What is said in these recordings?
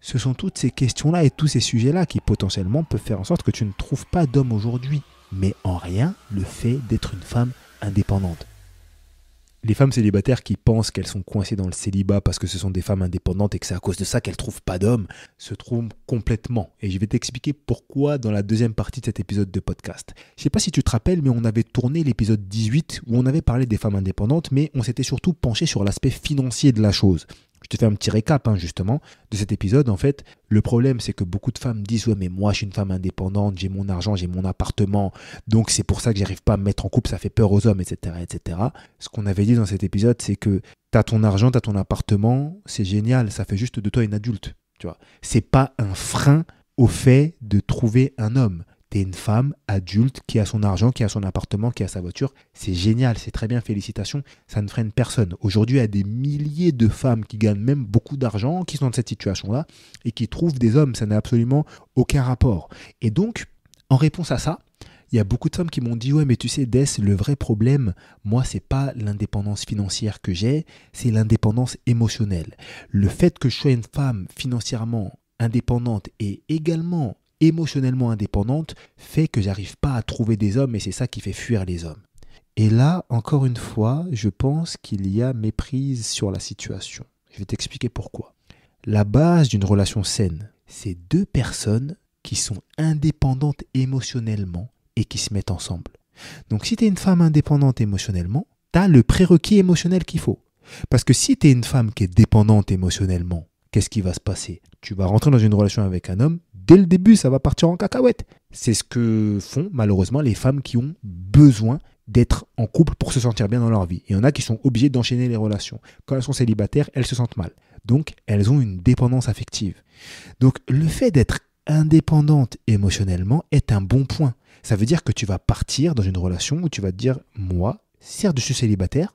Ce sont toutes ces questions-là et tous ces sujets-là qui potentiellement peuvent faire en sorte que tu ne trouves pas d'homme aujourd'hui. Mais en rien le fait d'être une femme indépendante. Les femmes célibataires qui pensent qu'elles sont coincées dans le célibat parce que ce sont des femmes indépendantes et que c'est à cause de ça qu'elles ne trouvent pas d'homme, se trompent complètement. Et je vais t'expliquer pourquoi dans la deuxième partie de cet épisode de podcast. Je ne sais pas si tu te rappelles, mais on avait tourné l'épisode 18 où on avait parlé des femmes indépendantes, mais on s'était surtout penché sur l'aspect financier de la chose. Je te fais un petit récap justement de cet épisode. En fait, le problème c'est que beaucoup de femmes disent « Ouais mais moi je suis une femme indépendante, j'ai mon argent, j'ai mon appartement, donc c'est pour ça que j'arrive pas à me mettre en couple, ça fait peur aux hommes, etc. etc. » Ce qu'on avait dit dans cet épisode, c'est que tu as ton argent, tu as ton appartement, c'est génial, ça fait juste de toi une adulte. Tu vois. C'est pas un frein au fait de trouver un homme. T'es une femme adulte qui a son argent, qui a son appartement, qui a sa voiture. C'est génial, c'est très bien, félicitations. Ça ne freine personne. Aujourd'hui, il y a des milliers de femmes qui gagnent même beaucoup d'argent, qui sont dans cette situation-là et qui trouvent des hommes. Ça n'a absolument aucun rapport. Et donc, en réponse à ça, il y a beaucoup de femmes qui m'ont dit « Ouais, mais tu sais, Des, le vrai problème, moi, c'est pas l'indépendance financière que j'ai, c'est l'indépendance émotionnelle. Le fait que je sois une femme financièrement indépendante et également émotionnellement indépendante fait que j'arrive pas à trouver des hommes et c'est ça qui fait fuir les hommes. » Et là, encore une fois, je pense qu'il y a méprise sur la situation. Je vais t'expliquer pourquoi. La base d'une relation saine, c'est deux personnes qui sont indépendantes émotionnellement et qui se mettent ensemble. Donc si tu es une femme indépendante émotionnellement, tu as le prérequis émotionnel qu'il faut. Parce que si tu es une femme qui est dépendante émotionnellement, qu'est-ce qui va se passer? Tu vas rentrer dans une relation avec un homme, dès le début, ça va partir en cacahuète. C'est ce que font malheureusement les femmes qui ont besoin d'être en couple pour se sentir bien dans leur vie. Il y en a qui sont obligées d'enchaîner les relations. Quand elles sont célibataires, elles se sentent mal. Donc, elles ont une dépendance affective. Donc, le fait d'être indépendante émotionnellement est un bon point. Ça veut dire que tu vas partir dans une relation où tu vas te dire « Moi, certes, je suis célibataire,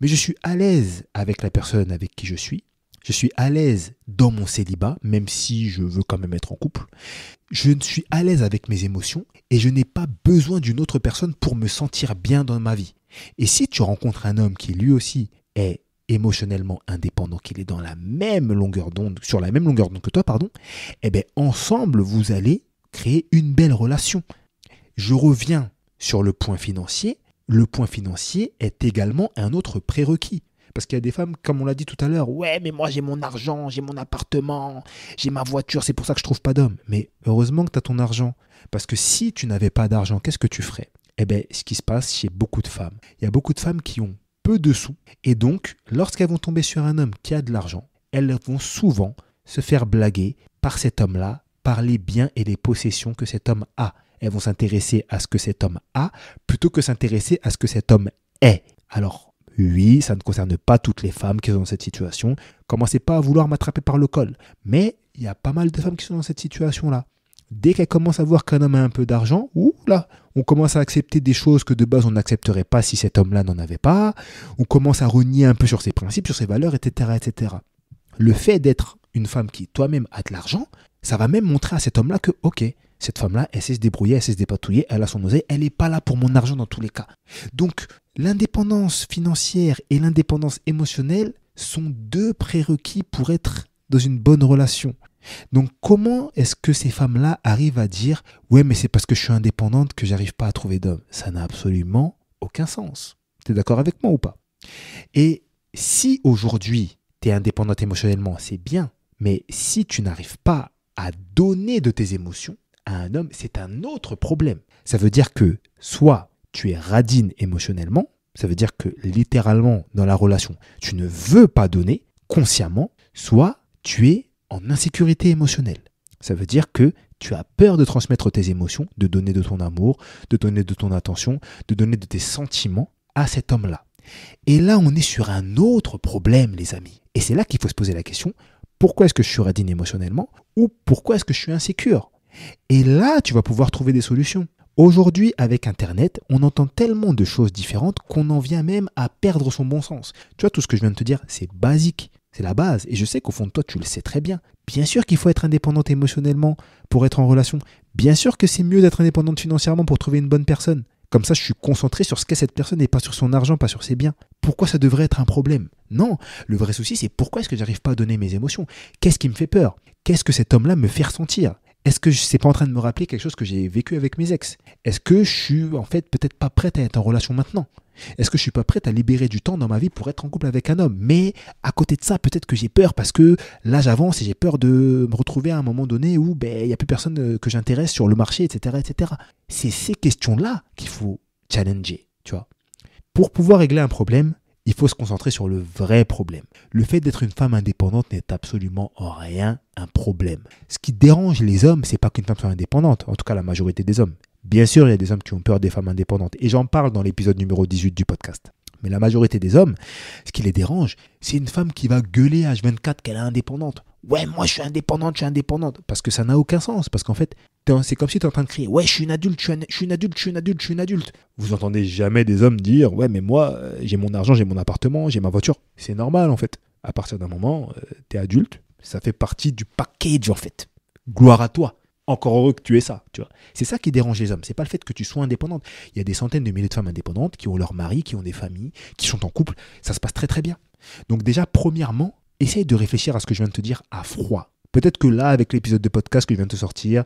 mais je suis à l'aise avec la personne avec qui je suis. Je suis à l'aise dans mon célibat, même si je veux quand même être en couple. Je suis à l'aise avec mes émotions et je n'ai pas besoin d'une autre personne pour me sentir bien dans ma vie. » Et si tu rencontres un homme qui lui aussi est émotionnellement indépendant, qu'il est dans la même longueur d'onde, sur la même longueur d'onde que toi, eh bien ensemble, vous allez créer une belle relation. Je reviens sur le point financier. Le point financier est également un autre prérequis. Parce qu'il y a des femmes, comme on l'a dit tout à l'heure, « Ouais, mais moi j'ai mon argent, j'ai mon appartement, j'ai ma voiture, c'est pour ça que je ne trouve pas d'homme. » Mais heureusement que tu as ton argent. Parce que si tu n'avais pas d'argent, qu'est-ce que tu ferais? Eh bien, ce qui se passe chez beaucoup de femmes, il y a beaucoup de femmes qui ont peu de sous. Et donc, lorsqu'elles vont tomber sur un homme qui a de l'argent, elles vont souvent se faire blaguer par cet homme-là, par les biens et les possessions que cet homme a. Elles vont s'intéresser à ce que cet homme a plutôt que s'intéresser à ce que cet homme est. Alors, oui, ça ne concerne pas toutes les femmes qui sont dans cette situation. Commencez pas à vouloir m'attraper par le col. Mais il y a pas mal de femmes qui sont dans cette situation-là. Dès qu'elles commencent à voir qu'un homme a un peu d'argent, là, on commence à accepter des choses que de base on n'accepterait pas si cet homme-là n'en avait pas. On commence à renier un peu sur ses principes, sur ses valeurs, etc., etc. Le fait d'être une femme qui toi-même a de l'argent, ça va même montrer à cet homme-là que, ok, cette femme-là, elle sait se débrouiller, elle sait se dépatouiller, elle a son oseille, elle n'est pas là pour mon argent dans tous les cas. Donc, l'indépendance financière et l'indépendance émotionnelle sont deux prérequis pour être dans une bonne relation. Donc, comment est-ce que ces femmes-là arrivent à dire « Ouais, mais c'est parce que je suis indépendante que j'arrive pas à trouver d'homme ?» Ça n'a absolument aucun sens. Tu es d'accord avec moi ou pas? Et si aujourd'hui, tu es indépendante émotionnellement, c'est bien. Mais si tu n'arrives pas à donner de tes émotions à un homme, c'est un autre problème. Ça veut dire que soit tu es radine émotionnellement, ça veut dire que littéralement dans la relation, tu ne veux pas donner consciemment, soit tu es en insécurité émotionnelle. Ça veut dire que tu as peur de transmettre tes émotions, de donner de ton amour, de donner de ton attention, de donner de tes sentiments à cet homme-là. Et là, on est sur un autre problème, les amis. Et c'est là qu'il faut se poser la question, pourquoi est-ce que je suis radine émotionnellement ou pourquoi est-ce que je suis insécure? Et là, tu vas pouvoir trouver des solutions. Aujourd'hui, avec Internet, on entend tellement de choses différentes qu'on en vient même à perdre son bon sens. Tu vois, tout ce que je viens de te dire, c'est basique. C'est la base. Et je sais qu'au fond de toi, tu le sais très bien. Bien sûr qu'il faut être indépendante émotionnellement pour être en relation. Bien sûr que c'est mieux d'être indépendante financièrement pour trouver une bonne personne. Comme ça, je suis concentré sur ce qu'est cette personne et pas sur son argent, pas sur ses biens. Pourquoi ça devrait être un problème? Non, le vrai souci, c'est pourquoi est-ce que j'arrive pas à donner mes émotions? Qu'est-ce qui me fait peur? Qu'est-ce que cet homme-là me fait ressentir? Est-ce que c'est pas en train de me rappeler quelque chose que j'ai vécu avec mes ex? Est-ce que je suis en fait peut-être pas prête à être en relation maintenant? Est-ce que je suis pas prête à libérer du temps dans ma vie pour être en couple avec un homme? Mais à côté de ça, peut-être que j'ai peur parce que l'âge avance et j'ai peur de me retrouver à un moment donné où il n'y a plus personne que j'intéresse sur le marché, etc., etc. C'est ces questions-là qu'il faut challenger, tu vois. Pour pouvoir régler un problème, il faut se concentrer sur le vrai problème. Le fait d'être une femme indépendante n'est absolument en rien un problème. Ce qui dérange les hommes, c'est pas qu'une femme soit indépendante, en tout cas la majorité des hommes. Bien sûr, il y a des hommes qui ont peur des femmes indépendantes, et j'en parle dans l'épisode numéro 18 du podcast. Mais la majorité des hommes, ce qui les dérange, c'est une femme qui va gueuler à H24 qu'elle est indépendante. Ouais, moi je suis indépendante. Parce que ça n'a aucun sens. Parce qu'en fait, c'est comme si tu es en train de crier, ouais, je suis une adulte. Vous entendez jamais des hommes dire, ouais, mais moi, j'ai mon argent, j'ai mon appartement, j'ai ma voiture. C'est normal en fait. À partir d'un moment, tu es adulte, ça fait partie du package en fait. Gloire à toi. Encore heureux que tu aies ça, tu vois. C'est ça qui dérange les hommes. C'est pas le fait que tu sois indépendante. Il y a des centaines de milliers de femmes indépendantes qui ont leur mari, qui ont des familles, qui sont en couple. Ça se passe très très bien. Donc déjà, premièrement, essaye de réfléchir à ce que je viens de te dire à froid. Peut-être que là, avec l'épisode de podcast que je viens de te sortir,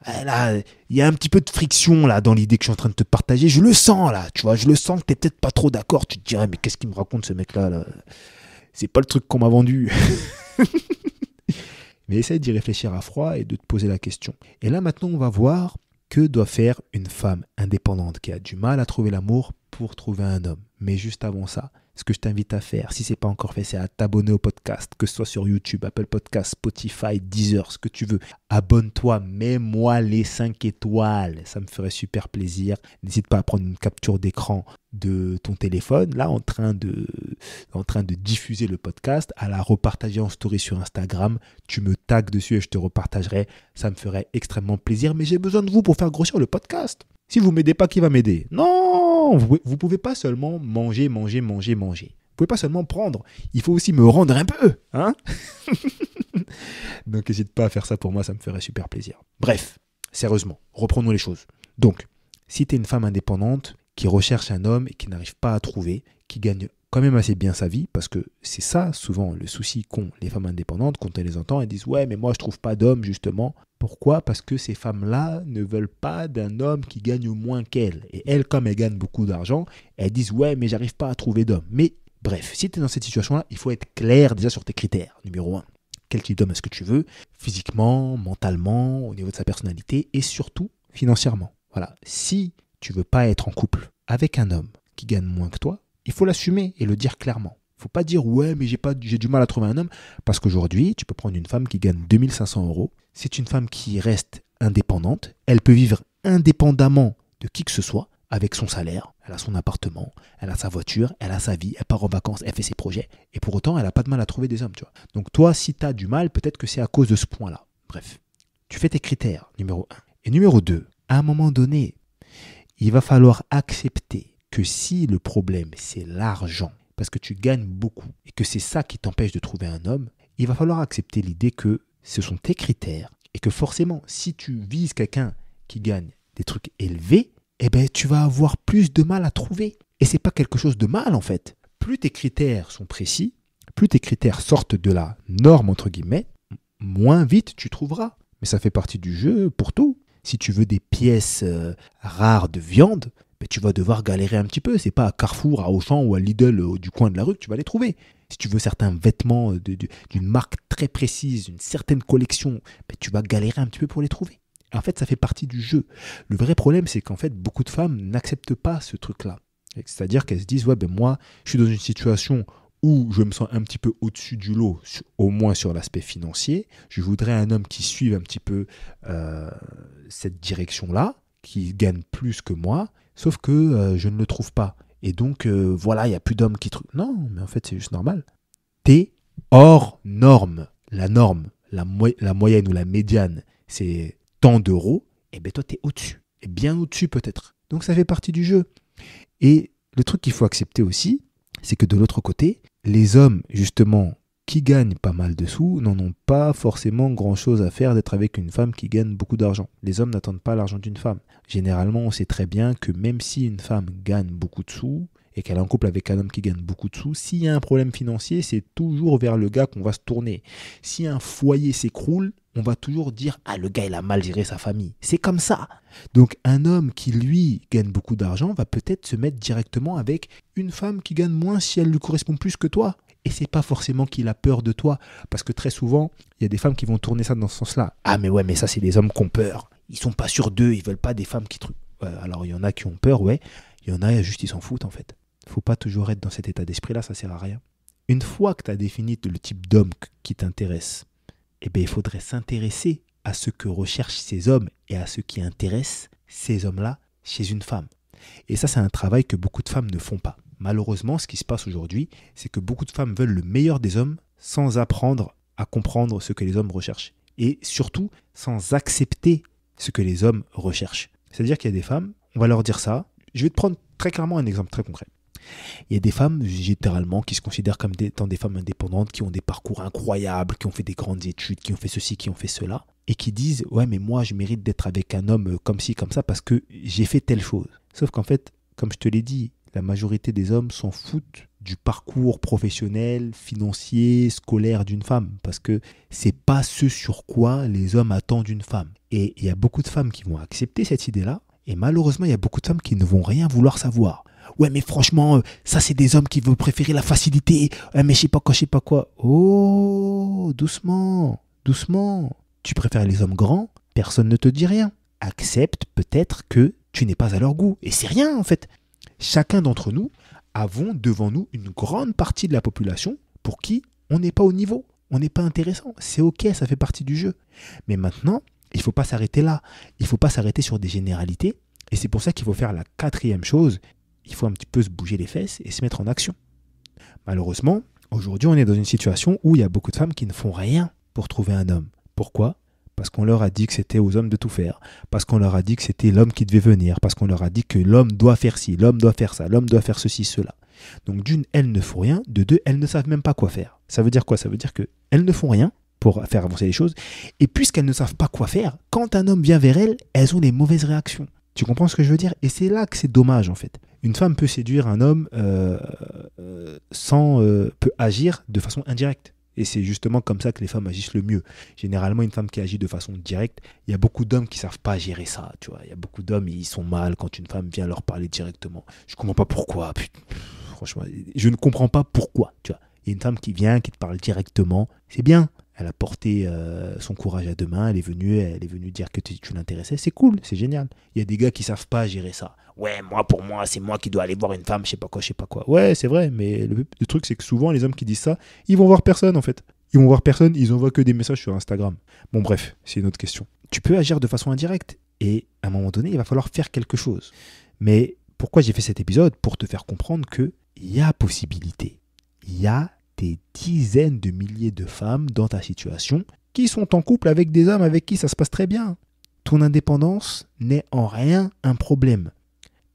là, il y a un petit peu de friction là dans l'idée que je suis en train de te partager. Je le sens là, tu vois. Je le sens que tu n'es peut-être pas trop d'accord. Tu te dirais, mais qu'est-ce qu'il me raconte ce mec-là là? C'est pas le truc qu'on m'a vendu. Mais essaye d'y réfléchir à froid et de te poser la question. Et là, maintenant, on va voir que doit faire une femme indépendante qui a du mal à trouver l'amour pour trouver un homme. Mais juste avant ça, ce que je t'invite à faire, si ce n'est pas encore fait, c'est à t'abonner au podcast, que ce soit sur YouTube, Apple Podcasts, Spotify, Deezer, ce que tu veux. Abonne-toi, mets-moi les 5 étoiles, ça me ferait super plaisir. N'hésite pas à prendre une capture d'écran de ton téléphone, là en train de diffuser le podcast, à la repartager en story sur Instagram. Tu me tags dessus et je te repartagerai. Ça me ferait extrêmement plaisir, mais j'ai besoin de vous pour faire grossir le podcast. Si vous ne m'aidez pas, qui va m'aider? Non, vous ne pouvez pas seulement manger. Vous ne pouvez pas seulement prendre. Il faut aussi me rendre un peu. Hein? Donc, n'hésite pas à faire ça pour moi, ça me ferait super plaisir. Bref, sérieusement, reprenons les choses. Donc, si tu es une femme indépendante qui recherche un homme et qui n'arrive pas à trouver, qui gagne quand même assez bien sa vie, parce que c'est ça souvent le souci qu'ont les femmes indépendantes, quand elles les entendent, elles disent « Ouais, mais moi je trouve pas d'homme justement ». Pourquoi? Parce que ces femmes-là ne veulent pas d'un homme qui gagne moins qu'elles. Et elles, comme elles gagnent beaucoup d'argent, elles disent « Ouais, mais j'arrive pas à trouver d'homme ». Mais bref, si tu es dans cette situation-là, il faut être clair déjà sur tes critères. Numéro 1, quel type d'homme est-ce que tu veux? Physiquement, mentalement, au niveau de sa personnalité et surtout financièrement. Voilà, si tu veux pas être en couple avec un homme qui gagne moins que toi, il faut l'assumer et le dire clairement. Il ne faut pas dire « Ouais, mais j'ai du mal à trouver un homme ». Parce qu'aujourd'hui, tu peux prendre une femme qui gagne 2500 €. C'est une femme qui reste indépendante. Elle peut vivre indépendamment de qui que ce soit avec son salaire. Elle a son appartement, elle a sa voiture, elle a sa vie, elle part en vacances, elle fait ses projets. Et pour autant, elle n'a pas de mal à trouver des hommes. Tu vois. Donc toi, si tu as du mal, peut-être que c'est à cause de ce point-là. Bref, tu fais tes critères, numéro 1. Et numéro 2, à un moment donné, il va falloir accepter que si le problème, c'est l'argent, parce que tu gagnes beaucoup et que c'est ça qui t'empêche de trouver un homme, il va falloir accepter l'idée que ce sont tes critères et que forcément, si tu vises quelqu'un qui gagne des trucs élevés, eh ben, tu vas avoir plus de mal à trouver. Et c'est pas quelque chose de mal en fait. Plus tes critères sont précis, plus tes critères sortent de la norme entre guillemets, moins vite tu trouveras. Mais ça fait partie du jeu pour tout. Si tu veux des pièces rares de viande, ben, tu vas devoir galérer un petit peu. C'est pas à Carrefour, à Auchan ou à Lidl du coin de la rue que tu vas les trouver. Si tu veux certains vêtements d'une marque très précise, d'une certaine collection, ben, tu vas galérer un petit peu pour les trouver. Et en fait, ça fait partie du jeu. Le vrai problème, c'est qu'en fait, beaucoup de femmes n'acceptent pas ce truc-là. C'est-à-dire qu'elles se disent, ouais, ben moi, je suis dans une situation où je me sens un petit peu au-dessus du lot, au moins sur l'aspect financier. Je voudrais un homme qui suive un petit peu cette direction-là, qui gagne plus que moi, sauf que je ne le trouve pas. Et donc, voilà, il n'y a plus d'hommes qui... Non, mais en fait, c'est juste normal. T'es hors norme. La norme, la moyenne ou la médiane, c'est tant d'euros. Et bien toi, t'es au-dessus. Et bien au-dessus peut-être. Donc, ça fait partie du jeu. Et le truc qu'il faut accepter aussi, c'est que de l'autre côté, les hommes, justement, qui gagnent pas mal de sous n'en ont pas forcément grand-chose à faire d'être avec une femme qui gagne beaucoup d'argent. Les hommes n'attendent pas l'argent d'une femme. Généralement, on sait très bien que même si une femme gagne beaucoup de sous et qu'elle est en couple avec un homme qui gagne beaucoup de sous, s'il y a un problème financier, c'est toujours vers le gars qu'on va se tourner. Si un foyer s'écroule, on va toujours dire « Ah, le gars, il a mal géré sa famille ». C'est comme ça. Donc, un homme qui, lui, gagne beaucoup d'argent va peut-être se mettre directement avec une femme qui gagne moins si elle lui correspond plus que toi. Et c'est pas forcément qu'il a peur de toi. Parce que très souvent, il y a des femmes qui vont tourner ça dans ce sens-là. « Ah, mais ouais, mais ça, c'est des hommes qui ont peur. Ils sont pas sûrs d'eux, ils veulent pas des femmes qui truquent. » Alors, il y en a qui ont peur, ouais. Il y en a, juste, ils s'en foutent, en fait. Faut pas toujours être dans cet état d'esprit-là, ça sert à rien. Une fois que tu as défini le type d'homme qui t'intéresse, eh bien, il faudrait s'intéresser à ce que recherchent ces hommes et à ce qui intéresse ces hommes-là chez une femme. Et ça, c'est un travail que beaucoup de femmes ne font pas. Malheureusement, ce qui se passe aujourd'hui, c'est que beaucoup de femmes veulent le meilleur des hommes sans apprendre à comprendre ce que les hommes recherchent. Et surtout, sans accepter ce que les hommes recherchent. C'est-à-dire qu'il y a des femmes, on va leur dire ça. Je vais te prendre très clairement un exemple très concret. Il y a des femmes, généralement, qui se considèrent comme étant des femmes indépendantes, qui ont des parcours incroyables, qui ont fait des grandes études, qui ont fait ceci, qui ont fait cela, et qui disent « Ouais, mais moi, je mérite d'être avec un homme comme ci, comme ça, parce que j'ai fait telle chose. » Sauf qu'en fait, comme je te l'ai dit, la majorité des hommes s'en foutent du parcours professionnel, financier, scolaire d'une femme, parce que c'est pas ce sur quoi les hommes attendent une femme. Et il y a beaucoup de femmes qui vont accepter cette idée-là, et malheureusement, il y a beaucoup de femmes qui ne vont rien vouloir savoir. Ouais, mais franchement, ça, c'est des hommes qui veulent préférer la facilité. Ouais, mais je sais pas quoi, je sais pas quoi. Oh, doucement, doucement. Tu préfères les hommes grands, personne ne te dit rien. Accepte peut-être que tu n'es pas à leur goût. Et c'est rien, en fait. Chacun d'entre nous avons devant nous une grande partie de la population pour qui on n'est pas au niveau. On n'est pas intéressant. C'est ok, ça fait partie du jeu. Mais maintenant, il ne faut pas s'arrêter là. Il ne faut pas s'arrêter sur des généralités. Et c'est pour ça qu'il faut faire la quatrième chose. Il faut un petit peu se bouger les fesses et se mettre en action. Malheureusement, aujourd'hui, on est dans une situation où il y a beaucoup de femmes qui ne font rien pour trouver un homme. Pourquoi ? Parce qu'on leur a dit que c'était aux hommes de tout faire. Parce qu'on leur a dit que c'était l'homme qui devait venir. Parce qu'on leur a dit que l'homme doit faire ci, l'homme doit faire ça, l'homme doit faire ceci, cela. Donc d'une, elles ne font rien. De deux, elles ne savent même pas quoi faire. Ça veut dire quoi ? Ça veut dire qu'elles ne font rien pour faire avancer les choses. Et puisqu'elles ne savent pas quoi faire, quand un homme vient vers elles, elles ont les mauvaises réactions. Tu comprends ce que je veux dire ? Et c'est là que c'est dommage, en fait. Une femme peut séduire un homme peut agir de façon indirecte. Et c'est justement comme ça que les femmes agissent le mieux. Généralement, une femme qui agit de façon directe, il y a beaucoup d'hommes qui ne savent pas gérer ça. Tu vois. Il y a beaucoup d'hommes, ils sont mal quand une femme vient leur parler directement. Je ne comprends pas pourquoi. Putain, franchement, je ne comprends pas pourquoi. Tu vois. Il y a une femme qui vient, qui te parle directement. C'est bien. Elle a porté son courage à deux mains, elle est venue dire que tu l'intéressais. C'est cool, c'est génial. Il y a des gars qui savent pas gérer ça. Ouais, pour moi, c'est moi qui dois aller voir une femme, je sais pas quoi. Ouais, c'est vrai, mais le truc, c'est que souvent, les hommes qui disent ça, ils vont voir personne, en fait. Ils vont voir personne, ils envoient que des messages sur Instagram. Bon, bref, c'est une autre question. Tu peux agir de façon indirecte, et à un moment donné, il va falloir faire quelque chose. Mais pourquoi j'ai fait cet épisode ? Pour te faire comprendre qu'il y a possibilité. Il y a des dizaines de milliers de femmes dans ta situation qui sont en couple avec des hommes avec qui ça se passe très bien. Ton indépendance n'est en rien un problème.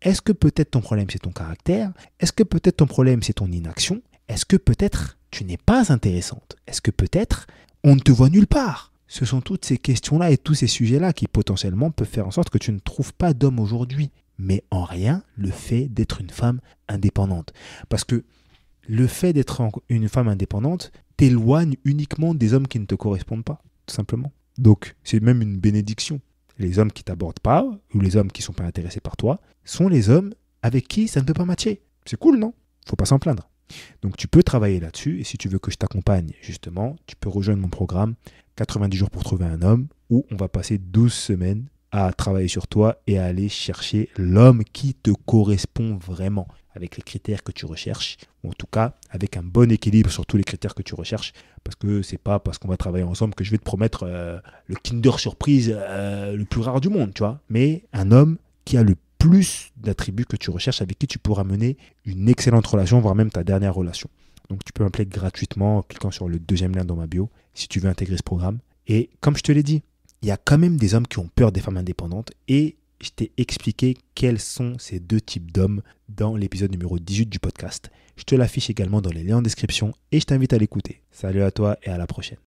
Est-ce que peut-être ton problème c'est ton caractère ? Est-ce que peut-être ton problème c'est ton inaction ? Est-ce que peut-être tu n'es pas intéressante ? Est-ce que peut-être on ne te voit nulle part ? Ce sont toutes ces questions-là et tous ces sujets-là qui potentiellement peuvent faire en sorte que tu ne trouves pas d'homme aujourd'hui. Mais en rien le fait d'être une femme indépendante. Parce que le fait d'être une femme indépendante t'éloigne uniquement des hommes qui ne te correspondent pas, tout simplement. Donc, c'est même une bénédiction. Les hommes qui ne t'abordent pas, ou les hommes qui ne sont pas intéressés par toi, sont les hommes avec qui ça ne peut pas matcher. C'est cool, non ? Faut pas s'en plaindre. Donc, tu peux travailler là-dessus, et si tu veux que je t'accompagne, justement, tu peux rejoindre mon programme 90 jours pour trouver un homme, où on va passer 12 semaines à travailler sur toi et à aller chercher l'homme qui te correspond vraiment, avec les critères que tu recherches, ou en tout cas avec un bon équilibre sur tous les critères que tu recherches, parce que c'est pas parce qu'on va travailler ensemble que je vais te promettre le Kinder Surprise le plus rare du monde, tu vois, mais un homme qui a le plus d'attributs que tu recherches, avec qui tu pourras mener une excellente relation, voire même ta dernière relation. Donc tu peux m'appeler gratuitement en cliquant sur le deuxième lien dans ma bio, si tu veux intégrer ce programme. Et comme je te l'ai dit, il y a quand même des hommes qui ont peur des femmes indépendantes, et je t'ai expliqué quels sont ces deux types d'hommes dans l'épisode numéro 18 du podcast. Je te l'affiche également dans les liens en description et je t'invite à l'écouter. Salut à toi et à la prochaine.